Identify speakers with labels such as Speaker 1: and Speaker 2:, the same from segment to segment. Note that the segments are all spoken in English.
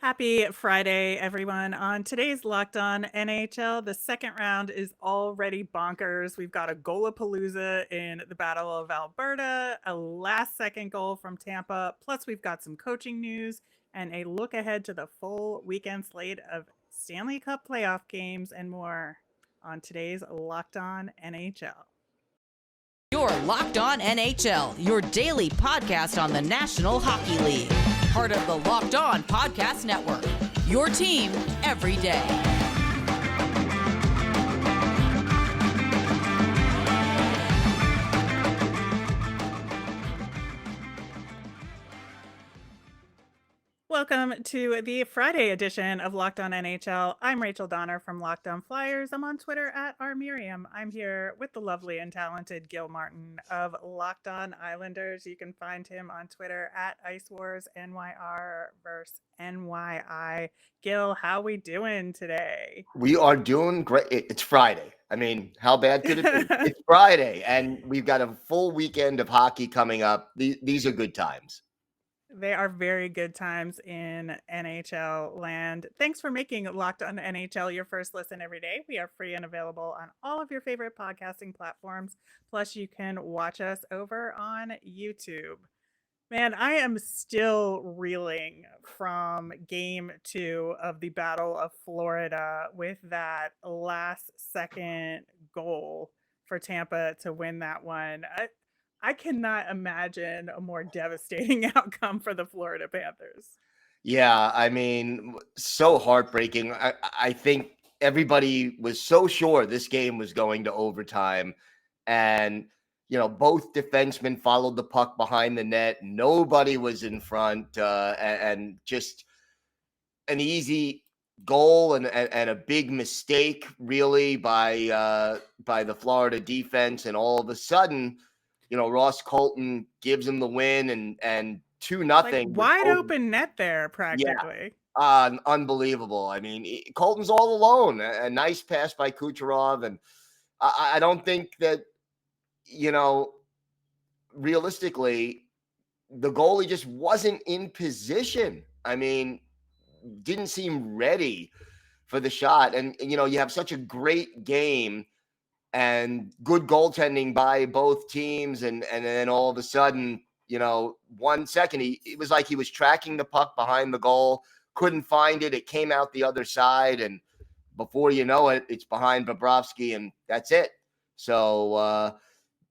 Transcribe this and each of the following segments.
Speaker 1: Happy Friday, everyone. On today's Locked On NHL, the second round is already bonkers. We've got a Golapalooza in the Battle of Alberta, a last second goal from Tampa, plus we've got some coaching news and a look ahead to the full weekend slate of Stanley Cup playoff games and more on today's Locked On NHL.
Speaker 2: You're Locked On NHL, your daily podcast on the National Hockey League. Part of the Locked On Podcast Network, your team every day.
Speaker 1: Welcome to the Friday edition of Locked On NHL. I'm Rachel Donner from Locked On Flyers. I'm on Twitter at rmiriam. I'm here with the lovely and talented Gil Martin of Locked On Islanders. You can find him on Twitter at IceWarsNYR versus NYI. Gil, how we doing today?
Speaker 3: We are doing great. It's Friday. I mean, how bad could it be? It's Friday, and we've got a full weekend of hockey coming up. These are good times.
Speaker 1: They are very good times in NHL land. Thanks for making Locked On NHL your first listen every day. We are free and available on all of your favorite podcasting platforms. Plus, you can watch us over on YouTube. Man, I am still reeling from game 2 of the Battle of Florida with that last second goal for Tampa to win that one. I cannot imagine a more devastating outcome for the Florida Panthers.
Speaker 3: Yeah, I mean, so heartbreaking. I think everybody was so sure this game was going to overtime. And, both defensemen followed the puck behind the net. Nobody was in front, and just an easy goal and a big mistake, really, by the Florida defense. And all of a sudden, Ross Colton gives him the win and 2-0.
Speaker 1: Like wide open net there, practically.
Speaker 3: Yeah, unbelievable. I mean, Colton's all alone. A nice pass by Kucherov. And I don't think that, realistically, the goalie just wasn't in position. I mean, didn't seem ready for the shot. And, you have such a great game and good goaltending by both teams. And then all of a sudden, 1 second, it was like he was tracking the puck behind the goal, couldn't find it. It came out the other side. And before you know it, it's behind Bobrovsky, and that's it. So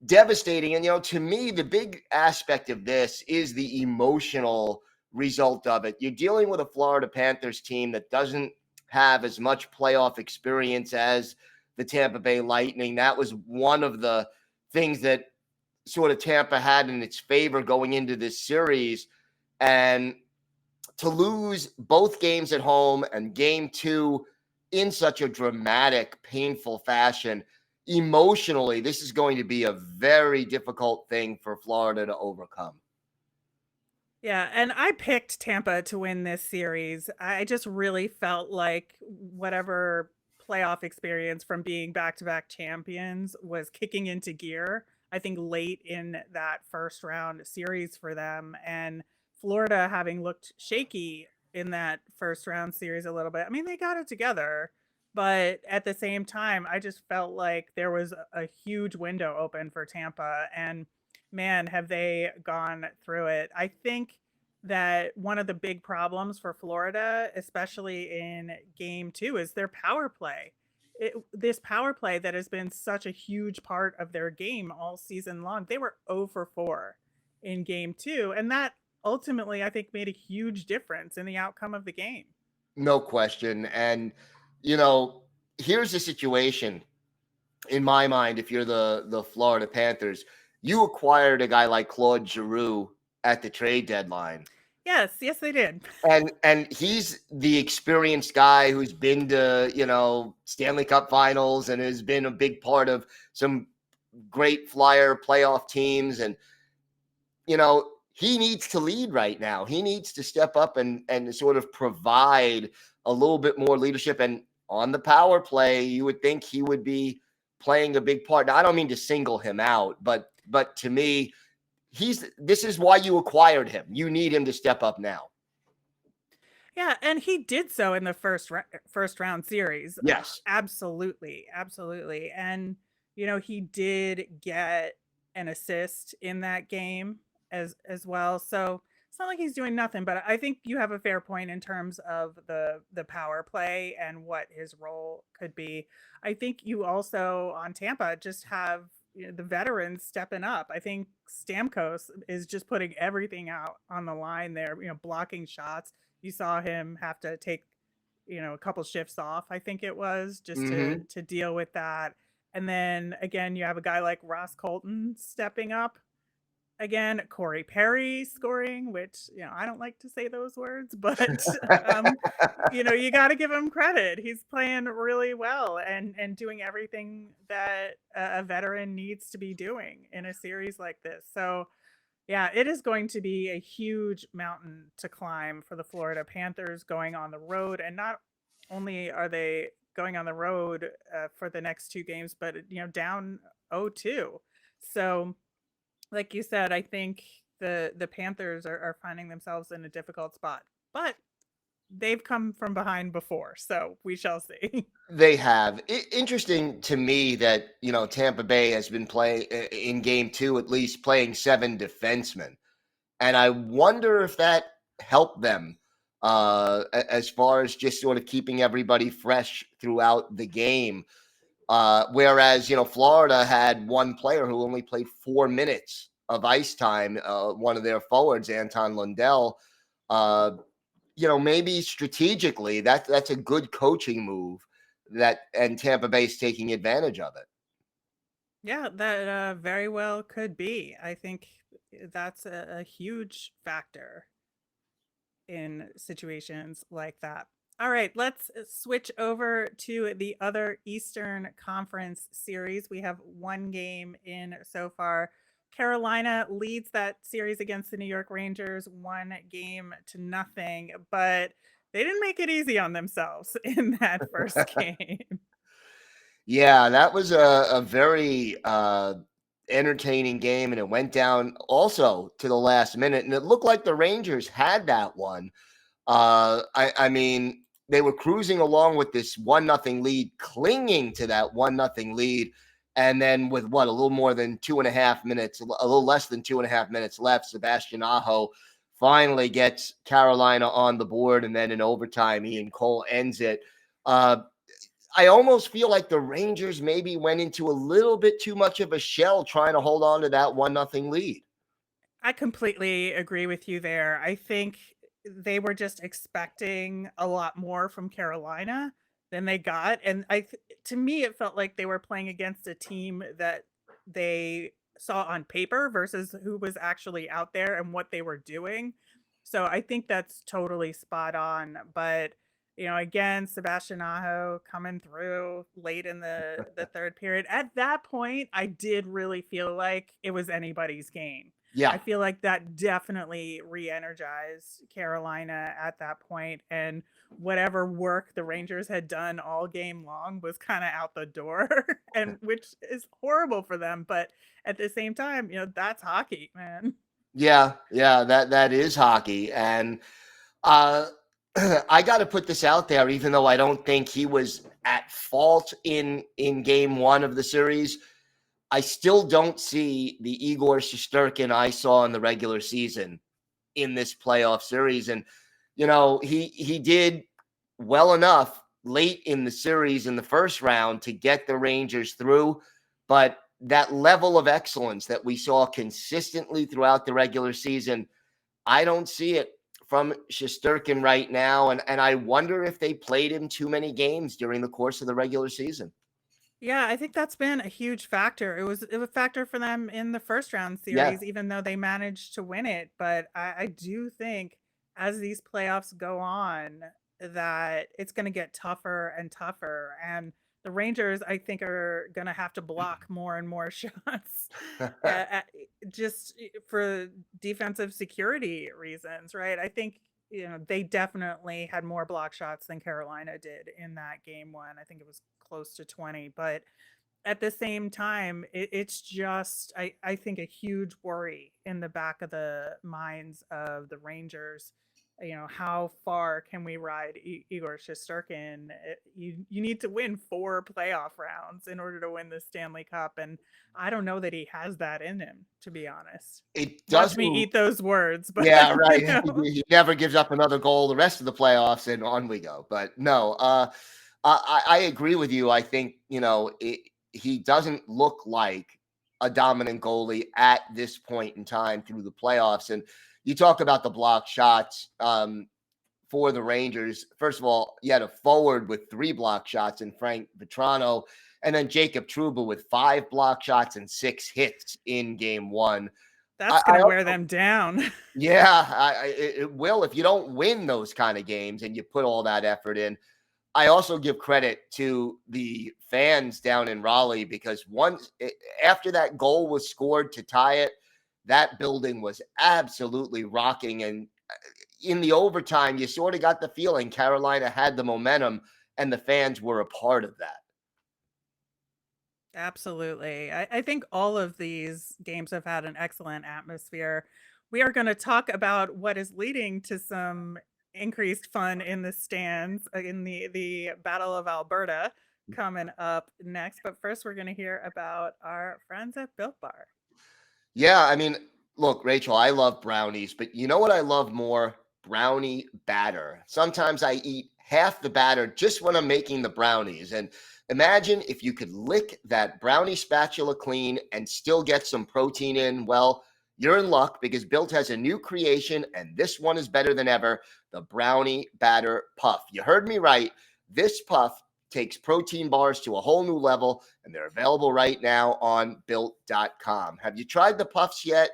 Speaker 3: devastating. And, to me, the big aspect of this is the emotional result of it. You're dealing with a Florida Panthers team that doesn't have as much playoff experience as the Tampa Bay Lightning. That was one of the things that sort of Tampa had in its favor going into this series. And to lose both games at home and game 2 in such a dramatic, painful fashion, emotionally, this is going to be a very difficult thing for Florida to overcome.
Speaker 1: Yeah, and I picked Tampa to win this series. I just really felt like whatever playoff experience from being back-to-back champions was kicking into gear, I think, late in that first round series for them. And Florida, having looked shaky in that first round series a little bit, I mean, they got it together. But at the same time, I just felt like there was a huge window open for Tampa. And man, have they gone through it. I think that one of the big problems for Florida, especially in game 2, is their power play. This power play that has been such a huge part of their game all season long. They were 0 for 4 in game 2. And that ultimately, I think, made a huge difference in the outcome of the game.
Speaker 3: No question. And, here's the situation in my mind. If you're the Florida Panthers, you acquired a guy like Claude Giroux at the trade deadline.
Speaker 1: Yes, they did.
Speaker 3: And he's the experienced guy who's been to, Stanley Cup finals and has been a big part of some great Flyer playoff teams. And, he needs to lead right now. He needs to step up and sort of provide a little bit more leadership. And on the power play, you would think he would be playing a big part. Now, I don't mean to single him out, but to me, this is why you acquired him. You need him to step up now.
Speaker 1: Yeah, and he did so in the first round series.
Speaker 3: Yes.
Speaker 1: Absolutely, absolutely. And he did get an assist in that game as well. So it's not like he's doing nothing, but I think you have a fair point in terms of the power play and what his role could be. I think you also on Tampa just have the veterans stepping up. I think Stamkos is just putting everything out on the line there, blocking shots. You saw him have to take, a couple shifts off, I think it was, just to
Speaker 3: Hmm.
Speaker 1: to deal with that. And then again, you have a guy like Ross Colton stepping up. Again, Corey Perry scoring, which, I don't like to say those words, but you got to give him credit. He's playing really well and doing everything that a veteran needs to be doing in a series like this. So, yeah, it is going to be a huge mountain to climb for the Florida Panthers going on the road. And not only are they going on the road for the next two games, but, down 0-2. So, like you said, I think the Panthers are finding themselves in a difficult spot. But they've come from behind before. So we shall see.
Speaker 3: They have. Interesting to me that, Tampa Bay has been playing in game two, at least playing 7 defensemen. And I wonder if that helped them as far as just sort of keeping everybody fresh throughout the game. Whereas, Florida had one player who only played 4 minutes of ice time, one of their forwards, Anton Lundell. Maybe strategically, that's a good coaching move and Tampa Bay's taking advantage of it.
Speaker 1: Yeah, that very well could be. I think that's a huge factor in situations like that. All right, let's switch over to the other Eastern Conference series. We have one game in so far. Carolina leads that series against the New York Rangers 1-0, but they didn't make it easy on themselves in that first game.
Speaker 3: Yeah, that was a very entertaining game, and it went down also to the last minute. And it looked like the Rangers had that one. I mean, they were cruising along with this 1-0 lead, clinging to that 1-0 lead. And then with a little more than 2.5 minutes, a little less than 2.5 minutes left, Sebastian Aho finally gets Carolina on the board. And then in overtime, Ian Cole ends it. I almost feel like the Rangers maybe went into a little bit too much of a shell trying to hold on to that 1-0 lead.
Speaker 1: I completely agree with you there. I think they were just expecting a lot more from Carolina than they got, and to me it felt like they were playing against a team that they saw on paper versus who was actually out there and what they were doing. So I think that's totally spot on. But again, Sebastian Aho coming through late in the third period. At that point, I did really feel like it was anybody's game.
Speaker 3: Yeah.
Speaker 1: I feel like that definitely re-energized Carolina at that point, and whatever work the Rangers had done all game long was kind of out the door, and which is horrible for them. But at the same time, that's hockey, man.
Speaker 3: Yeah, that is hockey. And uh I got to put this out there, even though I don't think he was at fault in game one of the series. I still don't see the Igor Shesterkin I saw in the regular season in this playoff series. And, he did well enough late in the series in the first round to get the Rangers through. But that level of excellence that we saw consistently throughout the regular season, I don't see it from Shesterkin right now. And I wonder if they played him too many games during the course of the regular season.
Speaker 1: Yeah, I think that's been a huge factor. It was a factor for them in the first round
Speaker 3: Yeah.
Speaker 1: series, even though they managed to win it. But I do think as these playoffs go on, that it's going to get tougher and tougher. And the Rangers, I think, are going to have to block more and more shots, just for defensive security reasons, right? I think they definitely had more block shots than Carolina did in that game one. I think it was close to 20, but at the same time, it's just I think a huge worry in the back of the minds of the Rangers how far can we ride Igor Shesterkin? You need to win 4 playoff rounds in order to win the Stanley Cup, and I don't know that he has that in him, to be honest.
Speaker 3: It
Speaker 1: Watch me
Speaker 3: doesn't.
Speaker 1: eat those words, but
Speaker 3: Yeah, right. He never gives up another goal the rest of the playoffs, and on we go. But no, I agree with you. I think he doesn't look like a dominant goalie at this point in time through the playoffs. And you talk about the block shots for the Rangers. First of all, you had a forward with 3 block shots in Frank Vetrano, and then Jacob Trouba with 5 block shots and 6 hits in game 1.
Speaker 1: that's going to wear them down.
Speaker 3: Yeah, it will if you don't win those kind of games and you put all that effort in. I also give credit to the fans down in Raleigh because after that goal was scored to tie it, that building was absolutely rocking. And in the overtime, you sort of got the feeling Carolina had the momentum and the fans were a part of that.
Speaker 1: Absolutely. I think all of these games have had an excellent atmosphere. We are going to talk about what is leading to some increased fun in the stands in the Battle of Alberta coming up next. But first, we're going to hear about our friends at Built Bar.
Speaker 3: Yeah, I mean, look, Rachel, I love brownies, but you know what I love more? Brownie batter. Sometimes I eat half the batter just when I'm making the brownies. And imagine if you could lick that brownie spatula clean and still get some protein in. Well, you're in luck because Built has a new creation, and this one is better than ever, the Brownie Batter Puff. You heard me right. This puff takes protein bars to a whole new level, and they're available right now on Built.com. Have you tried the puffs yet?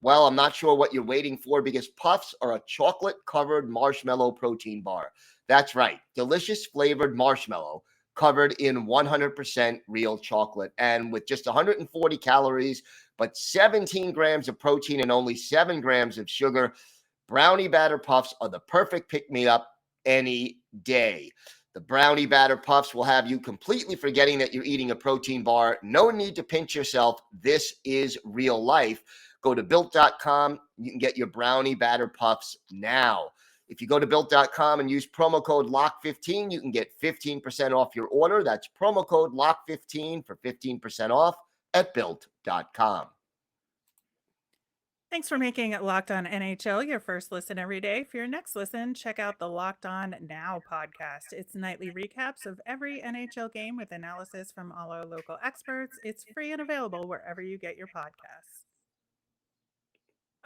Speaker 3: Well, I'm not sure what you're waiting for because puffs are a chocolate-covered marshmallow protein bar. That's right, delicious flavored marshmallow covered in 100% real chocolate. And with just 140 calories, but 17 grams of protein and only 7 grams of sugar, Brownie Batter Puffs are the perfect pick-me-up any day. The Brownie Batter Puffs will have you completely forgetting that you're eating a protein bar. No need to pinch yourself. This is real life. Go to Built.com. You can get your Brownie Batter Puffs now. If you go to Built.com and use promo code LOCK15, you can get 15% off your order. That's promo code LOCK15 for 15% off at Built.com.
Speaker 1: Thanks for making Locked On NHL your first listen every day. For your next listen, check out the Locked On Now podcast. It's nightly recaps of every NHL game with analysis from all our local experts. It's free and available wherever you get your podcasts.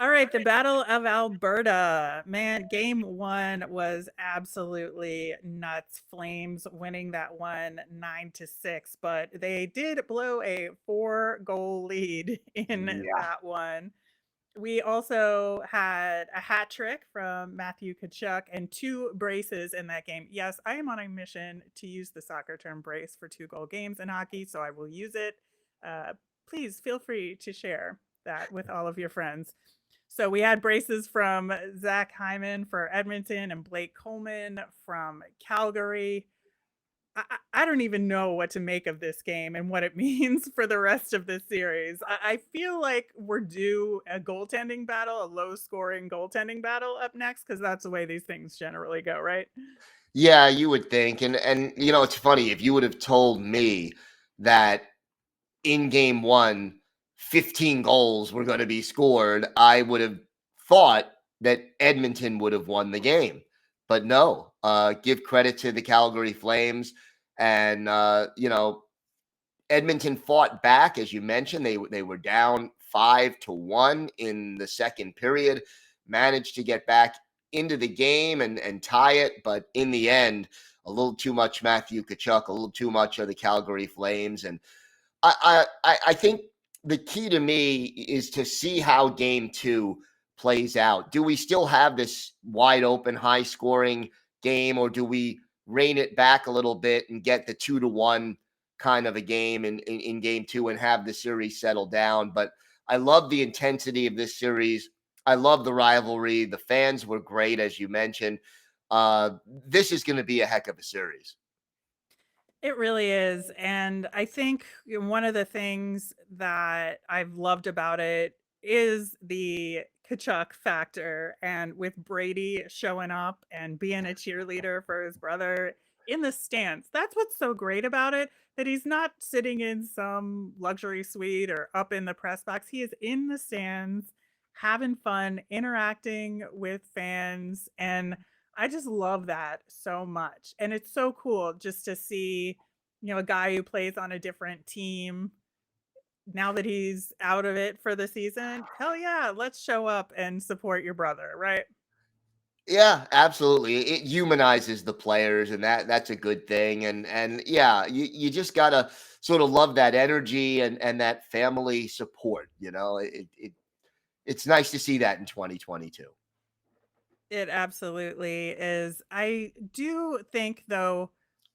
Speaker 1: All right, the Battle of Alberta. Man, game 1 was absolutely nuts. Flames winning that one 9-6, but they did blow a 4-goal lead in that one. We also had a hat trick from Matthew Tkachuk and 2 braces in that game. Yes, I am on a mission to use the soccer term brace for 2-goal games in hockey, so I will use it. Please feel free to share that with all of your friends. So we had braces from Zach Hyman for Edmonton and Blake Coleman from Calgary. I don't even know what to make of this game and what it means for the rest of this series. I feel like we're due a goaltending battle, a low-scoring goaltending battle up next, because that's the way these things generally go, right?
Speaker 3: Yeah, you would think. And it's funny. If you would have told me that in game 1, 15 goals were going to be scored, I would have thought that Edmonton would have won the game. But no, give credit to the Calgary Flames. And, Edmonton fought back, as you mentioned. They were down 5-1 in the second period, managed to get back into the game and tie it. But in the end, a little too much Matthew Tkachuk, a little too much of the Calgary Flames. And I think the key to me is to see how game 2 plays out. Do we still have this wide open, high scoring game, or do we rein it back a little bit and get the 2-1 kind of a game in game 2 and have the series settle down? But I love the intensity of this series. I love the rivalry. The fans were great, as you mentioned. This is going to be a heck of a series.
Speaker 1: It really is. And I think one of the things that I've loved about it is the Kachuk factor, and with Brady showing up and being a cheerleader for his brother in the stands. That's what's so great about it, that he's not sitting in some luxury suite or up in the press box. He is in the stands having fun, interacting with fans, and I just love that so much. And it's so cool just to see, a guy who plays on a different team now that he's out of it for the season. Hell yeah, let's show up and support your brother, right?
Speaker 3: Yeah, absolutely. It humanizes the players, and that's a good thing. And yeah, you just gotta sort of love that energy and that family support. It's nice to see that in 2022.
Speaker 1: It absolutely is. I do think, though,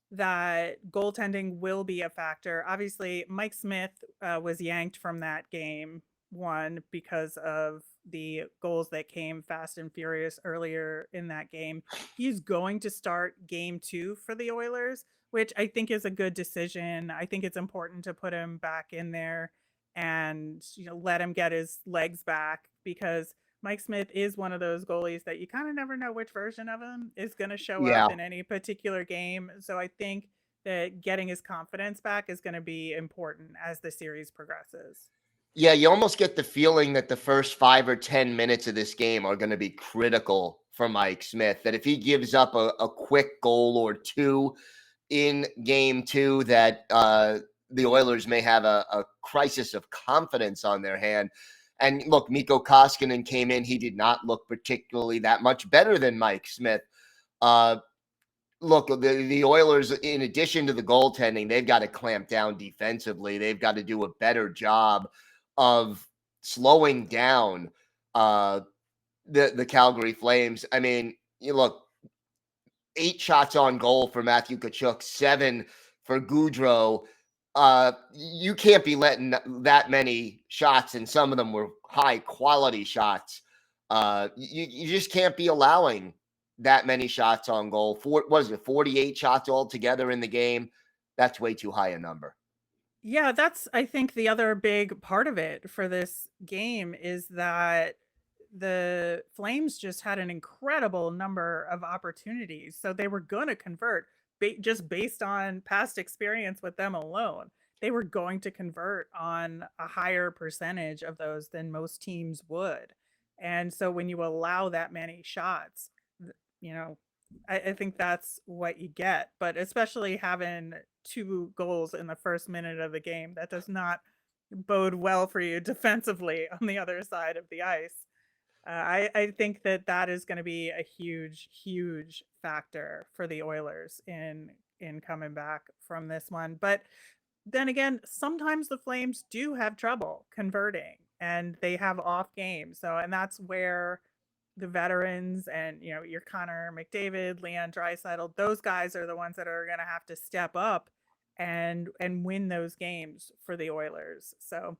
Speaker 1: that goaltending will be a factor. Obviously, Mike Smith was yanked from that game one because of the goals that came fast and furious earlier in that game. He's going to start game two for the Oilers, which I think is a good decision. I think it's important to put him back in there and let him get his legs back, because Mike Smith is one of those goalies that you kind of never know which version of him is going to show
Speaker 3: Yeah.
Speaker 1: up in any particular game. So I think that getting his confidence back is going to be important as the series progresses.
Speaker 3: Yeah, you almost get the feeling that the first 5 or 10 minutes of this game are going to be critical for Mike Smith. That if he gives up a quick goal or two in game two, that the Oilers may have a crisis of confidence on their hand. And look, Mikko Koskinen came in. He did not look particularly that much better than Mike Smith. Look, the Oilers, in addition to the goaltending, they've got to clamp down defensively. They've got to do a better job of slowing down the Calgary Flames. I mean, you look, 8 shots on goal for Matthew Tkachuk, 7 for Gaudreau. You can't be letting that many shots, and some of them were high quality shots. You just can't be allowing that many shots on goal. 48 shots altogether in the game? That's way too high a number.
Speaker 1: Yeah, that's, I think, the other big part of it for this game is that the Flames just had an incredible number of opportunities. So they were going to convert just based on past experience with them alone. They were going to convert on a higher percentage of those than most teams would. And so when you allow that many shots, you know, I think that's what you get. But especially having 2 goals in the first minute of the game, that does not bode well for you defensively on the other side of the ice. I think that is going to be a huge, huge factor for the Oilers in coming back from this one. But then again, sometimes the Flames do have trouble converting, and they have off games. So, and that's where the veterans and your Connor McDavid, Leon Draisaitl, those guys are the ones that are going to have to step up and win those games for the Oilers. So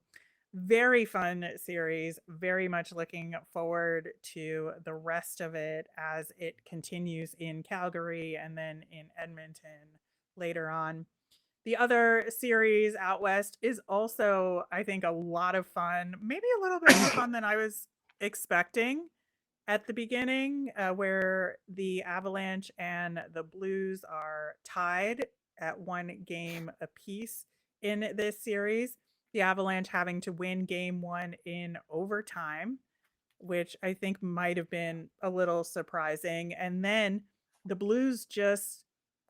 Speaker 1: very fun series. Very much looking forward to the rest of it as it continues in Calgary and then in Edmonton later on. The other series out west is also, I think, a lot of fun. Maybe a little bit more fun than I was expecting at the beginning, where the Avalanche and the Blues are tied at 1 game apiece in this series. The Avalanche having to win game 1 in overtime, which I think might have been a little surprising. And then the Blues just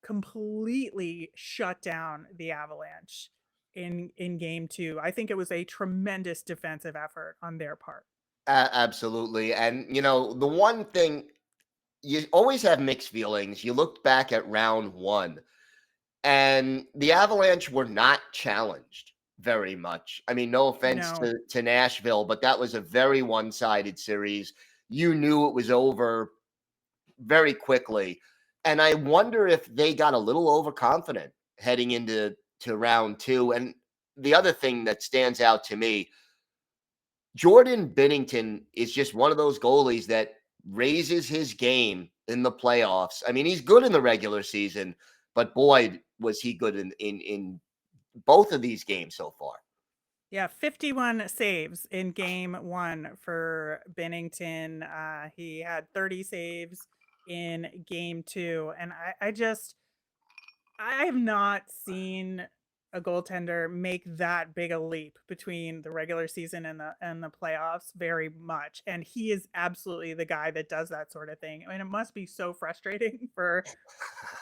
Speaker 1: completely shut down the Avalanche in game 2. I think it was a tremendous defensive effort on their part.
Speaker 3: Absolutely. And, the one thing, you always have mixed feelings. You looked back at round 1, and the Avalanche were not challenged very much. I mean, no offense
Speaker 1: No.
Speaker 3: to Nashville, but that was a very one-sided series. You knew it was over very quickly. And I wonder if they got a little overconfident heading into round 2. And the other thing that stands out to me, Jordan Binnington is just one of those goalies that raises his game in the playoffs. I mean, he's good in the regular season, but boy, was he good in both of these games so far.
Speaker 1: Yeah, 51 saves in game one for Binnington. He had 30 saves in game two. And I have not seen a goaltender make that big a leap between the regular season and the playoffs very much. And he is absolutely the guy that does that sort of thing. I mean, it must be so frustrating for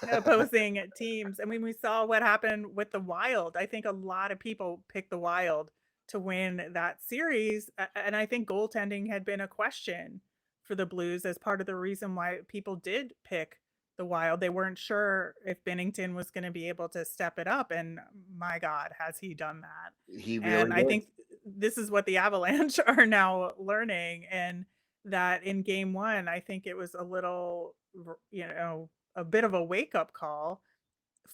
Speaker 1: opposing teams. I mean, we saw what happened with the Wild. I think a lot of people picked the Wild to win that series, and I think goaltending had been a question for the Blues as part of the reason why people did pick the Wild. They weren't sure if Binnington was going to be able to step it up, and my God, has he done that?
Speaker 3: He
Speaker 1: And
Speaker 3: really
Speaker 1: I
Speaker 3: did.
Speaker 1: think this is what the Avalanche are now learning, and that in game one, I think it was a little, a bit of a wake up call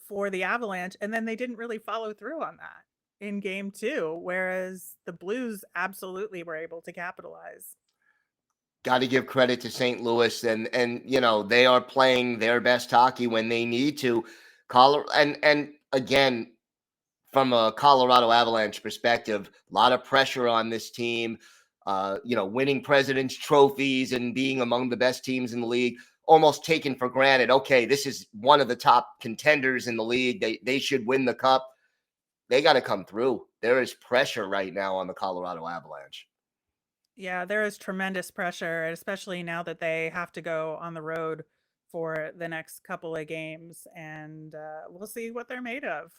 Speaker 1: for the Avalanche, and then they didn't really follow through on that in game two, whereas the Blues absolutely were able to capitalize.
Speaker 3: Got to give credit to St. Louis, and they are playing their best hockey when they need to. And again, from a Colorado Avalanche perspective, a lot of pressure on this team. Winning President's trophies and being among the best teams in the league, almost taken for granted. Okay, this is one of the top contenders in the league. They should win the cup. They got to come through. There is pressure right now on the Colorado Avalanche.
Speaker 1: Yeah, there is tremendous pressure, especially now that they have to go on the road for the next couple of games, and we'll see what they're made of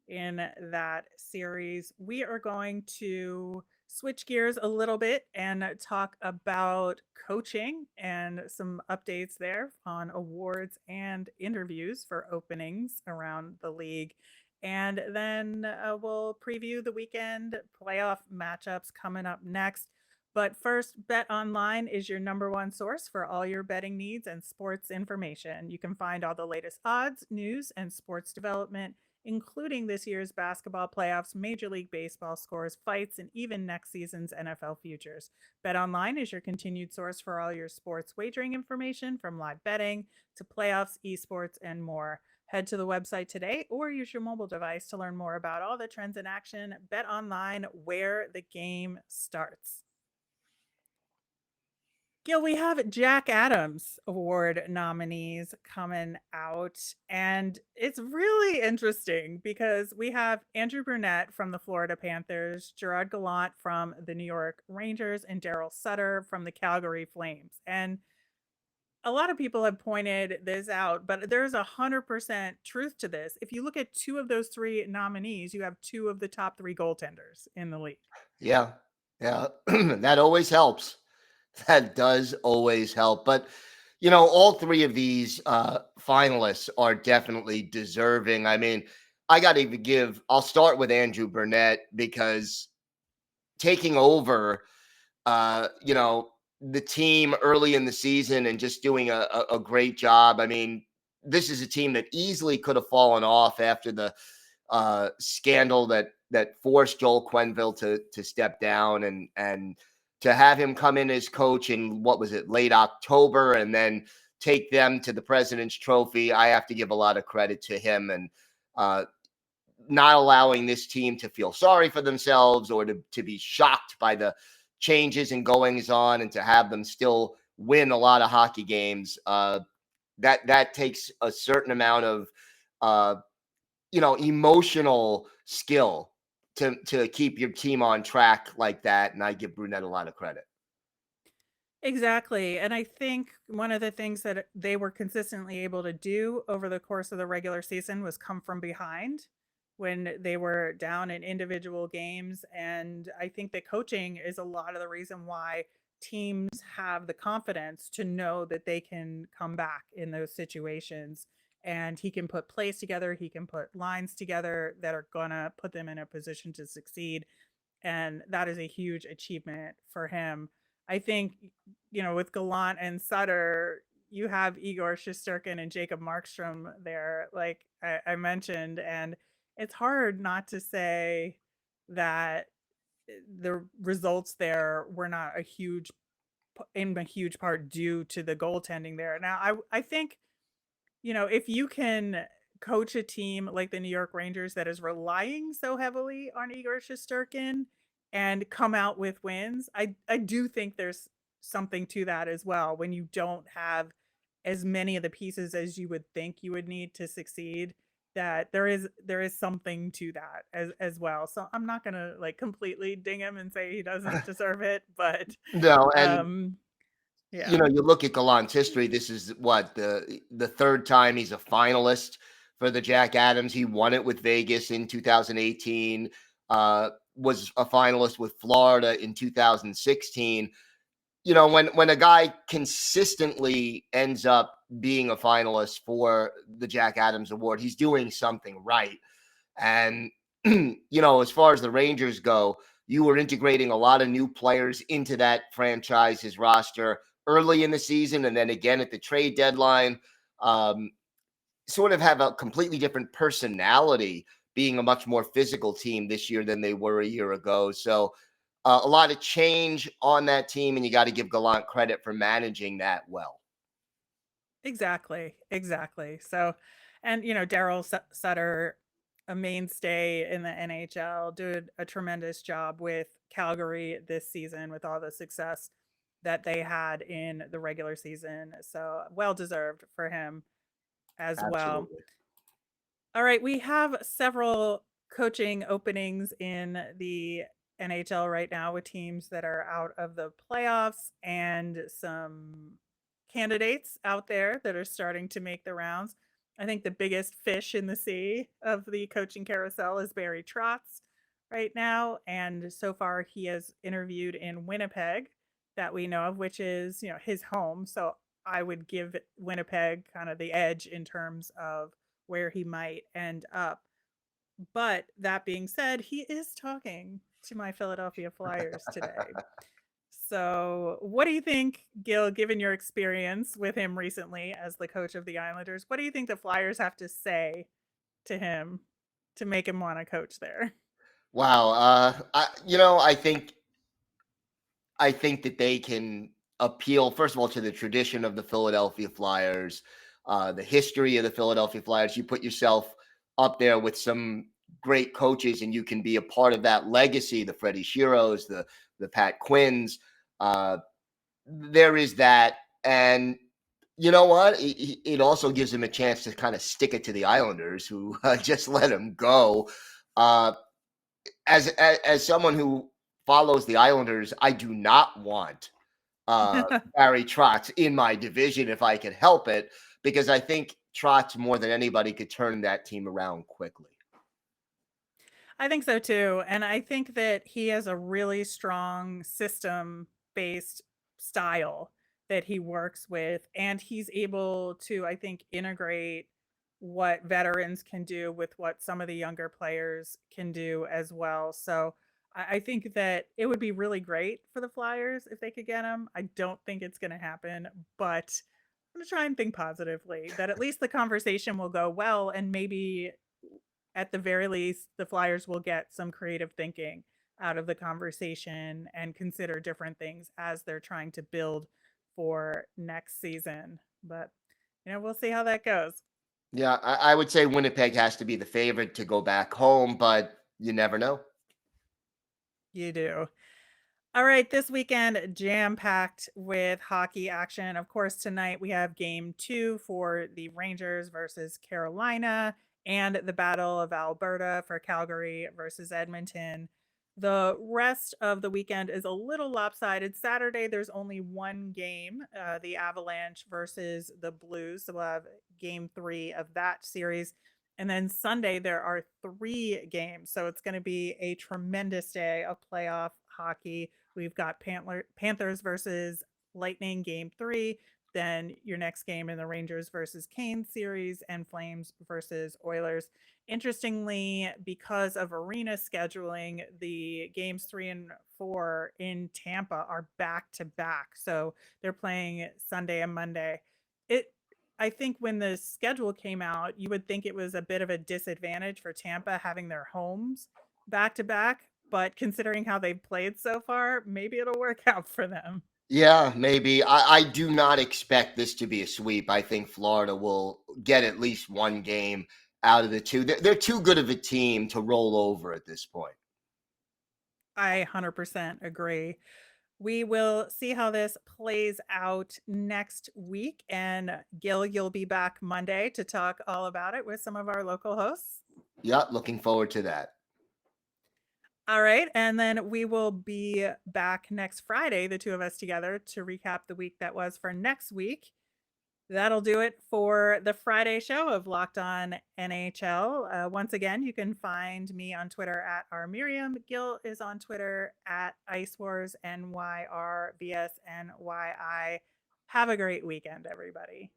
Speaker 1: in that series. We are going to switch gears a little bit and talk about coaching and some updates there on awards and interviews for openings around the league. And then we'll preview the weekend playoff matchups coming up next. But first, Bet Online is your number one source for all your betting needs and sports information. You can find all the latest odds, news, and sports development, including this year's basketball playoffs, Major League Baseball scores, fights, and even next season's NFL futures. Bet Online is your continued source for all your sports wagering information, from live betting to playoffs, esports, and more. Head to the website today or use your mobile device to learn more about all the trends in action. Bet Online, where the game starts. Gil, we have Jack Adams Award nominees coming out, and it's really interesting because we have Andrew Burnett from the Florida Panthers, Gerard Gallant from the New York Rangers, and Daryl Sutter from the Calgary Flames. And a lot of people have pointed this out, but there's 100% truth to this. If you look at two of those three nominees, you have two of the top three goaltenders in the league.
Speaker 3: Yeah. That always helps. That does always help. But, all three of these finalists are definitely deserving. I mean, I'll start with Andrew Burnett, because taking over, the team early in the season and just doing a great job. I mean, this is a team that easily could have fallen off after the scandal that forced Joel Quenneville to step down, and to have him come in as coach in, what was it, late October, and then take them to the President's Trophy. I have to give a lot of credit to him, and not allowing this team to feel sorry for themselves or to be shocked by the changes and goings on, and to have them still win a lot of hockey games. That takes a certain amount of emotional skill to keep your team on track like that. And I give Brunette a lot of credit.
Speaker 1: Exactly. And I think one of the things that they were consistently able to do over the course of the regular season was come from behind when they were down in individual games. And I think that coaching is a lot of the reason why teams have the confidence to know that they can come back in those situations. And he can put plays together, he can put lines together that are going to put them in a position to succeed. And that is a huge achievement for him. I think, with Gallant and Sutter, you have Igor Shesterkin and Jacob Markstrom there, like I mentioned, and it's hard not to say that the results there were not in a huge part due to the goaltending there. Now, I think, if you can coach a team like the New York Rangers that is relying so heavily on Igor Shesterkin, and come out with wins. I do think there's something to that as well when you don't have as many of the pieces as you would think you would need to succeed, that there is something to that as well. So I'm not going to like completely ding him and say he doesn't deserve it, but
Speaker 3: No, and
Speaker 1: um
Speaker 3: you
Speaker 1: yeah.
Speaker 3: know, you look at Gallant's history. This is what the third time he's a finalist for the Jack Adams. He won it with Vegas in 2018. Was a finalist with Florida in 2016. You know, when a guy consistently ends up being a finalist for the Jack Adams Award, he's doing something right. And you know, as far as the Rangers go, you were integrating a lot of new players into that franchise's roster early in the season, and then again at the trade deadline. Um, Sort of have a completely different personality, being a much more physical team this year than they were a year ago. So a lot of change on that team, and you got to give Gallant credit for managing that well.
Speaker 1: Exactly, exactly. So, and Daryl Sutter, a mainstay in the NHL, did a tremendous job with Calgary this season with all the success that they had in the regular season. So, well deserved for him as well.
Speaker 3: Absolutely.
Speaker 1: All right, we have several coaching openings in the NHL right now with teams that are out of the playoffs and some candidates out there that are starting to make the rounds. I think the biggest fish in the sea of the coaching carousel is Barry Trotz right now, and so far he has interviewed in Winnipeg that we know of, which is, his home. So I would give Winnipeg kind of the edge in terms of where he might end up. But that being said, he is talking to my Philadelphia Flyers today. So, what do you think, Gil, given your experience with him recently as the coach of the Islanders, what do you think the Flyers have to say to him to make him want to coach there?
Speaker 3: Wow. You know, I think that they can appeal, first of all, to the tradition of the Philadelphia Flyers, the history of the Philadelphia Flyers. You put yourself up there with some great coaches, and you can be a part of that legacy. The Freddie Shiros, the Pat Quinns. There is that, and you know what? It also gives him a chance to kind of stick it to the Islanders, who just let him go. Uh, as someone who follows the Islanders, I do not want Barry Trotz in my division if I could help it, because I think Trotz more than anybody could turn that team around quickly.
Speaker 1: I think so too. And I think that he has a really strong system based style that he works with. And he's able to, I think, integrate what veterans can do with what some of the younger players can do as well. So I think that it would be really great for the Flyers if they could get him. I don't think it's going to happen, but I'm going to try and think positively that at least the conversation will go well, and maybe at the very least, the Flyers will get some creative thinking out of the conversation and consider different things as they're trying to build for next season. But, we'll see how that goes.
Speaker 3: Yeah, I would say Winnipeg has to be the favorite to go back home, but you never know.
Speaker 1: You do. All right, this weekend jam packed with hockey action. Of course, tonight we have game 2 for the Rangers versus Carolina and the Battle of Alberta for Calgary versus Edmonton. The rest of the weekend is a little lopsided. Saturday, there's only one game, the Avalanche versus the Blues. So we'll have game 3 of that series. And then Sunday, there are 3 games. So it's going to be a tremendous day of playoff hockey. We've got Panthers versus Lightning game 3. Then your next game in the Rangers versus Canes series, and Flames versus Oilers. Interestingly, because of arena scheduling, the games 3 and 4 in Tampa are back to back. So they're playing Sunday and Monday. I think when the schedule came out, you would think it was a bit of a disadvantage for Tampa having their homes back to back, but considering how they've played so far, maybe it'll work out for them.
Speaker 3: Yeah, maybe. I do not expect this to be a sweep. I think Florida will get at least one game out of the two. They're too good of a team to roll over at this point.
Speaker 1: I 100% agree. We will see how this plays out next week. And Gil, you'll be back Monday to talk all about it with some of our local hosts.
Speaker 3: Yep, looking forward to that.
Speaker 1: All right. And then we will be back next Friday, the two of us together, to recap the week that was for next week. That'll do it for the Friday show of Locked On NHL. Once again, you can find me on Twitter at rmiriam. Gil is on Twitter at IceWarsNYRVSNYI. Have a great weekend, everybody.